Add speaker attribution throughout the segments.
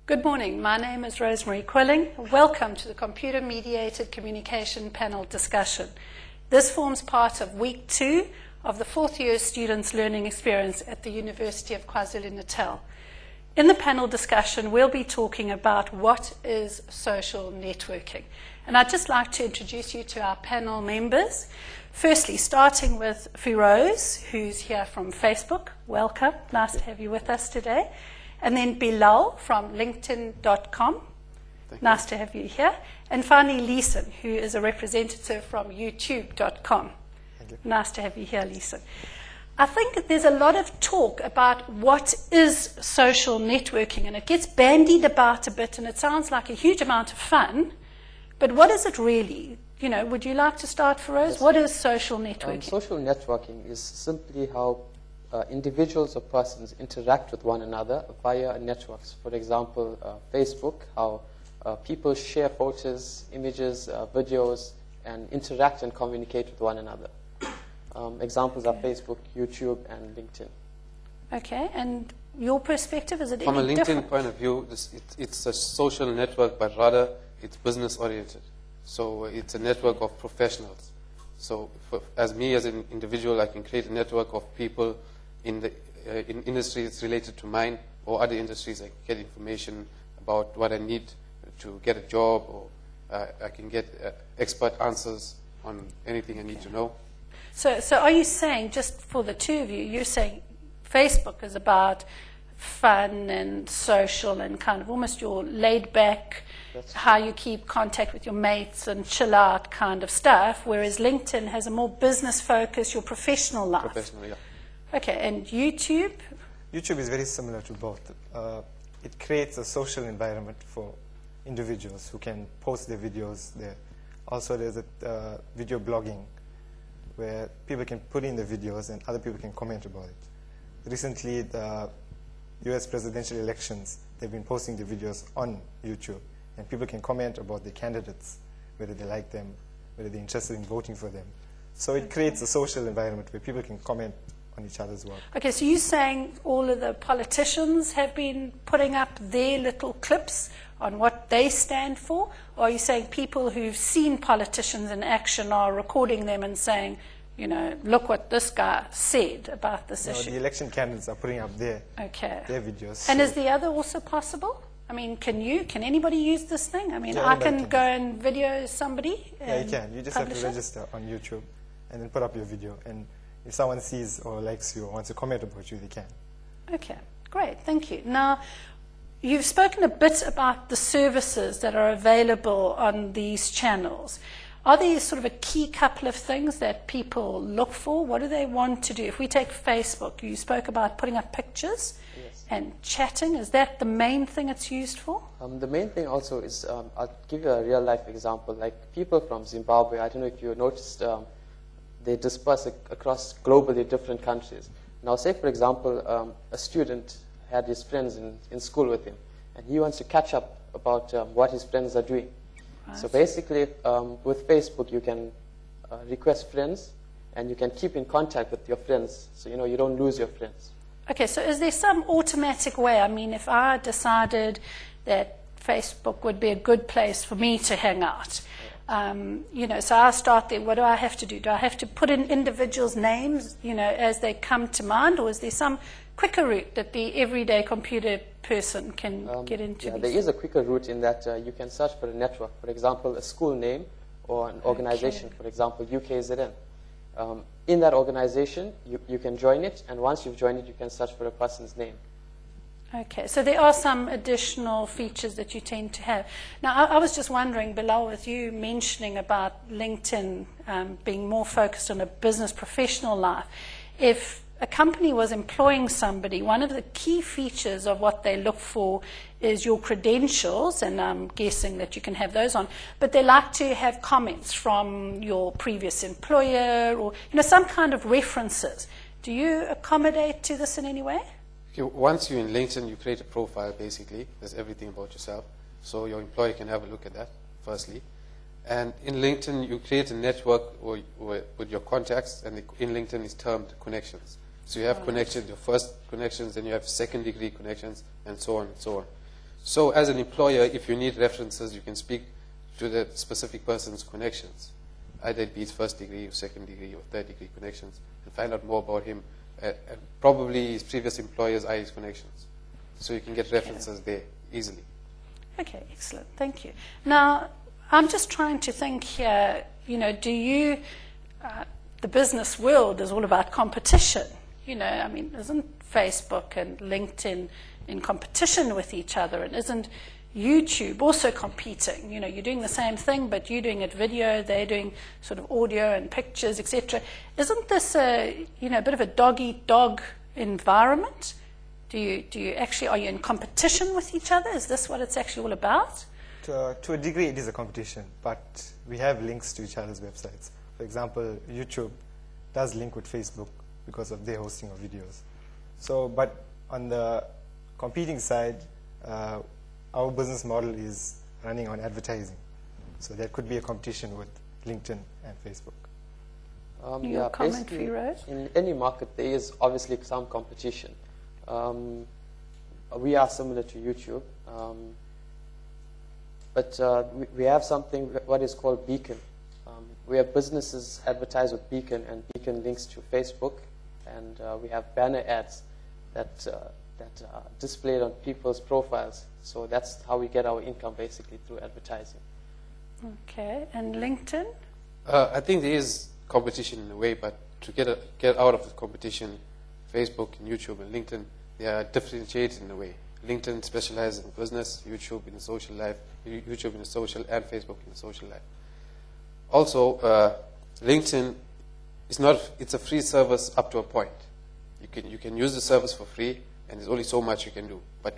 Speaker 1: Good morning. My name is Rosemary Quilling. Welcome to the Computer Mediated Communication Panel discussion. This forms part of week 2 of the 4th year students' learning experience at the University of KwaZulu-Natal. In the panel discussion, we'll be talking about what is social networking. And I'd just like to introduce you to our panel members. Firstly, starting with Firoz, who's here from Facebook. Welcome. Nice to have you with us today. And then Bilal from LinkedIn.com. Nice to have you here. And finally, Leeson, who is a representative from YouTube.com. Nice to have you here, Leeson. I think there's a lot of talk about what is social networking, and it gets bandied about a bit, and it sounds like a huge amount of fun. But what is it really? You know, would you like to start, Feroz? Yes. What is social networking?
Speaker 2: Social networking is simply how individuals or persons interact with one another via networks. For example, Facebook, how people share photos, images, videos, and interact and communicate with one another. Examples are Facebook, YouTube, and LinkedIn.
Speaker 1: Okay, and your perspective, is it
Speaker 3: From a
Speaker 1: any
Speaker 3: LinkedIn
Speaker 1: different?
Speaker 3: point of view, it's a social network, but rather it's business-oriented. So it's a network of professionals. So as me as an individual, I can create a network of people in industries related to mine or other industries. I can get information about what I need to get a job, or I can get expert answers on anything I need to know.
Speaker 1: So are you saying, just for the two of you, you're saying Facebook is about fun and social and kind of almost your laid back, how you keep contact with your mates and chill out kind of stuff, whereas LinkedIn has a more business focus, your professional life?
Speaker 3: Professional, yeah.
Speaker 1: Okay, and YouTube?
Speaker 4: YouTube is very similar to both. It creates a social environment for individuals who can post their videos there. Also, there's a video blogging where people can put in the videos and other people can comment about it. Recently, the US presidential elections, they've been posting the videos on YouTube, and people can comment about the candidates, whether they like them, whether they're interested in voting for them. So it creates a social environment where people can comment on each other's work.
Speaker 1: Okay, so you're saying all of the politicians have been putting up their little clips on what they stand for? Or are you saying people who've seen politicians in action are recording them and saying, you know, look what this guy said about this issue?
Speaker 4: The election candidates are putting up their videos.
Speaker 1: And is the other also possible? I mean, can anybody use this thing? I mean,
Speaker 4: yeah,
Speaker 1: I can go and video somebody.
Speaker 4: Yeah, you can. You just have to register on YouTube and then put up your video. And if someone sees or likes you or wants to comment about you, they can.
Speaker 1: Okay, great. Thank you. Now, you've spoken a bit about the services that are available on these channels. Are there sort of a key couple of things that people look for? What do they want to do? If we take Facebook, you spoke about putting up pictures and chatting. Is that the main thing it's used for?
Speaker 2: The main thing also is, I'll give you a real-life example. Like people from Zimbabwe, I don't know if you noticed, they disperse across globally different countries. Now, say, for example, a student had his friends in school with him, and he wants to catch up about what his friends are doing. Right. So basically, with Facebook, you can request friends, and you can keep in contact with your friends, so you don't lose your friends.
Speaker 1: Okay, so is there some automatic way? I mean, if I decided that Facebook would be a good place for me to hang out, so I start there. What do I have to do? Do I have to put in individuals' names, as they come to mind, or is there some quicker route that the everyday computer person can get into?
Speaker 2: Yeah, there is a quicker route in that you can search for a network, for example, a school name or an organization, for example, UKZN. In that organization, you can join it, and once you've joined it, you can search for a person's name.
Speaker 1: Okay, so there are some additional features that you tend to have. Now, I was just wondering, Bilal, with you mentioning about LinkedIn being more focused on a business professional life, if a company was employing somebody, one of the key features of what they look for is your credentials, and I'm guessing that you can have those on, but they like to have comments from your previous employer or some kind of references. Do you accommodate to this in any way?
Speaker 3: Once you're in LinkedIn, you create a profile, basically. There's everything about yourself. So your employer can have a look at that, firstly. And in LinkedIn, you create a network with your contacts, and in LinkedIn is termed connections. So you have connections, your first connections, then you have second-degree connections, and so on and so on. So as an employer, if you need references, you can speak to the specific person's connections, either it be his first degree, or second degree, or third degree connections, and find out more about him. And probably his previous employers are his connections. So you can get references there easily.
Speaker 1: Okay, excellent. Thank you. Now, I'm just trying to think here, you know, do you, the business world is all about competition. You know, I mean, isn't Facebook and LinkedIn in competition with each other? And isn't YouTube also competing? You know, you're doing the same thing, but you're doing it video, they're doing sort of audio and pictures, etc. Isn't this a, you know, a bit of a dog-eat-dog environment? Do you actually, are you in competition with each other? Is this what it's actually all about?
Speaker 4: To a degree, it is a competition, but we have links to each other's websites. For example, YouTube does link with Facebook because of their hosting of videos. So, but on the competing side, our business model is running on advertising. So there could be a competition with LinkedIn and Facebook.
Speaker 1: Your comment, Firoz?
Speaker 2: In any market, there is obviously some competition. We are similar to YouTube, but we have something what is called Beacon, where businesses advertise with Beacon, and Beacon links to Facebook, and we have banner ads that are displayed on people's profiles. So that's how we get our income, basically, through advertising.
Speaker 1: Okay, and LinkedIn?
Speaker 3: I think there is competition in a way, but to get out of the competition, Facebook and YouTube and LinkedIn, they are differentiated in a way. LinkedIn specializes in business, YouTube in the social life, YouTube in the social, and Facebook in the social life. Also, LinkedIn is not, it's a free service up to a point. You can use the service for free, and there's only so much you can do. But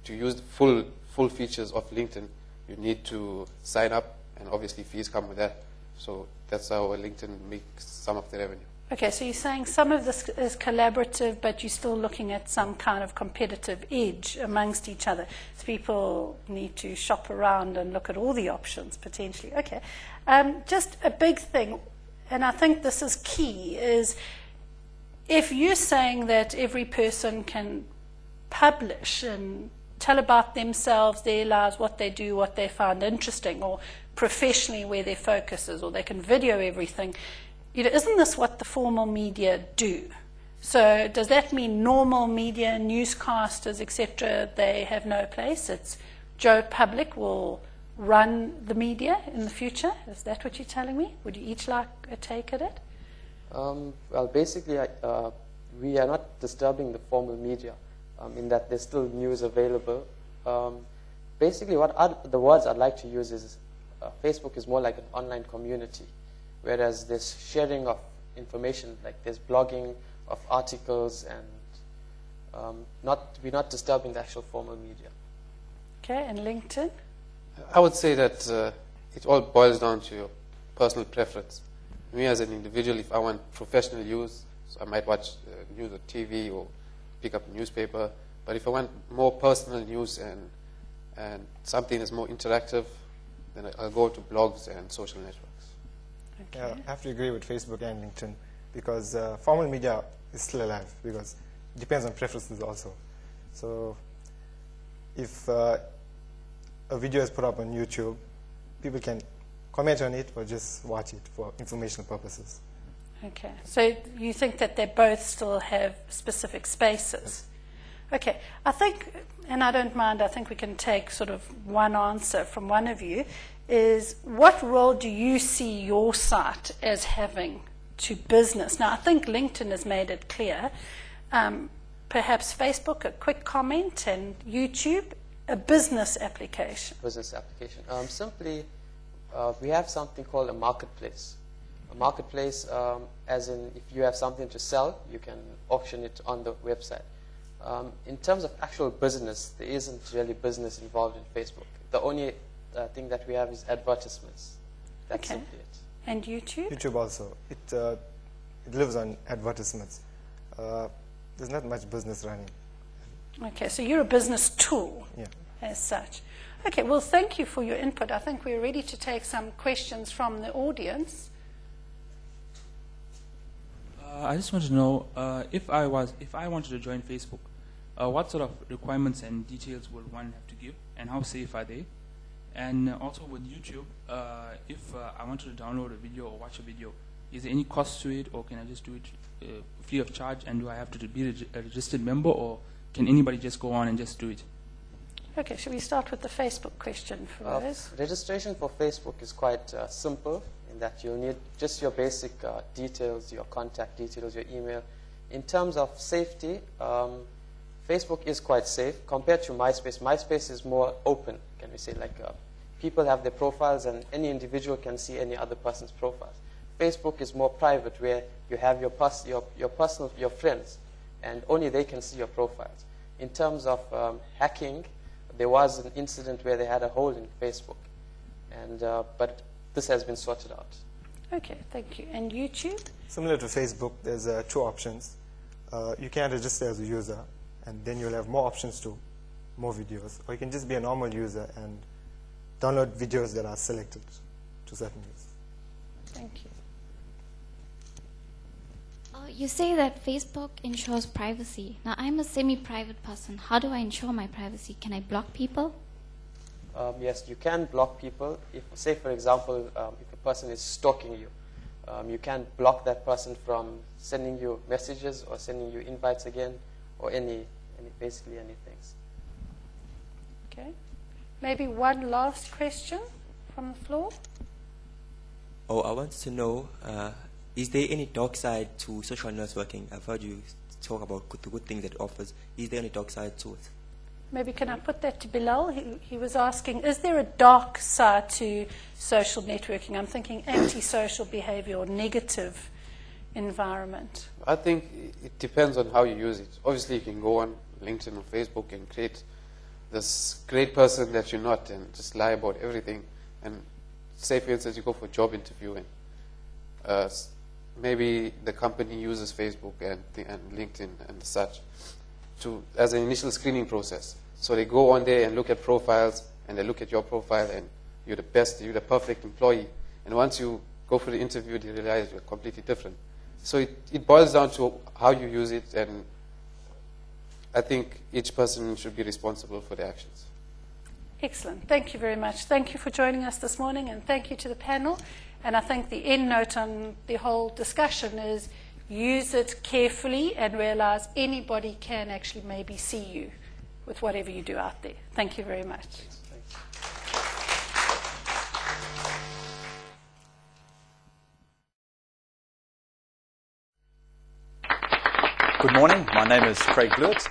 Speaker 3: to use the full features of LinkedIn, you need to sign up, and obviously fees come with that. So that's how LinkedIn makes some of the revenue.
Speaker 1: Okay, so you're saying some of this is collaborative, but you're still looking at some kind of competitive edge amongst each other. So people need to shop around and look at all the options, potentially. Okay, just a big thing, and I think this is key, is if you're saying that every person can publish and tell about themselves, their lives, what they do, what they find interesting, or professionally where their focus is, or they can video everything, you know, isn't this what the formal media do? So does that mean normal media, newscasters, etc., they have no place? It's Joe Public will run the media in the future? Is that what you're telling me? Would you each like a take at it?
Speaker 2: Well, basically, we are not disturbing the formal media in that there's still news available. Basically, the words I'd like to use is Facebook is more like an online community, whereas there's sharing of information, like there's blogging of articles, and we're not disturbing the actual formal media.
Speaker 1: Okay, and LinkedIn?
Speaker 3: I would say that it all boils down to your personal preference. Me as an individual, if I want professional use, so I might watch news on TV or pick up a newspaper. But if I want more personal news and something that's more interactive, then I'll go to blogs and social networks.
Speaker 1: Okay.
Speaker 4: Yeah, I have to agree with Facebook and LinkedIn because formal media is still alive because it depends on preferences also. So if a video is put up on YouTube, people can comment on it or just watch it for informational purposes.
Speaker 1: Okay, so you think that they both still have specific spaces? Okay, I think, and I don't mind, I think we can take sort of one answer from one of you, is what role do you see your site as having to business? Now, I think LinkedIn has made it clear. Perhaps Facebook, a quick comment, and YouTube, a business application.
Speaker 2: Business application. Simply, we have something called a marketplace. A marketplace, as in if you have something to sell, you can auction it on the website. In terms of actual business, there isn't really business involved in Facebook. The only thing that we have is advertisements. That's simply it.
Speaker 1: And YouTube?
Speaker 4: YouTube also. It lives on advertisements. There's not much business running.
Speaker 1: Okay, so you're a business tool as such. Okay, well, thank you for your input. I think we're ready to take some questions from the audience.
Speaker 5: I just want to know if I wanted to join Facebook, what sort of requirements and details will one have to give, and how safe are they? And also with YouTube, if I wanted to download a video or watch a video, is there any cost to it, or can I just do it free of charge? And do I have to be a registered member, or can anybody just go on and just do it?
Speaker 1: Okay, should we start with the Facebook question first?
Speaker 2: Registration for Facebook is quite simple in that you'll need just your basic details, your contact details, your email. In terms of safety, Facebook is quite safe compared to MySpace. MySpace is more open, can we say, like people have their profiles and any individual can see any other person's profiles. Facebook is more private, where you have your friends, and only they can see your profiles. In terms of hacking, there was an incident where they had a hole in Facebook, and but this has been sorted out.
Speaker 1: Okay, thank you. And YouTube?
Speaker 4: Similar to Facebook, there's two options. You can register as a user, and then you'll have more options to more videos. Or you can just be a normal user and download videos that are selected to certain use.
Speaker 1: Thank you.
Speaker 6: You say that Facebook ensures privacy. Now, I'm a semi-private person. How do I ensure my privacy? Can I block people?
Speaker 2: Yes, you can block people. If, say, for example, if a person is stalking you, you can block that person from sending you messages or sending you invites again, or basically anything.
Speaker 1: Okay. Maybe one last question from the floor.
Speaker 7: Oh, I want to know, is there any dark side to social networking? I've heard you talk about the good things that it offers. Is there any dark side to it?
Speaker 1: Maybe can I put that to Bilal? He was asking, is there a dark side to social networking? I'm thinking antisocial behavior or negative environment.
Speaker 3: I think it depends on how you use it. Obviously, you can go on LinkedIn or Facebook and create this great person that you're not and just lie about everything. And say, for instance, you go for a job interview and maybe the company uses Facebook and LinkedIn and such as an initial screening process. So they go on there and look at profiles, and they look at your profile, and you're the best, you're the perfect employee. And once you go for the interview, they realize you're completely different. So it boils down to how you use it, and I think each person should be responsible for their actions.
Speaker 1: Excellent. Thank you very much. Thank you for joining us this morning, and thank you to the panel. And I think the end note on the whole discussion is use it carefully and realize anybody can actually maybe see you with whatever you do out there. Thank you very much.
Speaker 8: Good morning. My name is Craig Blewett.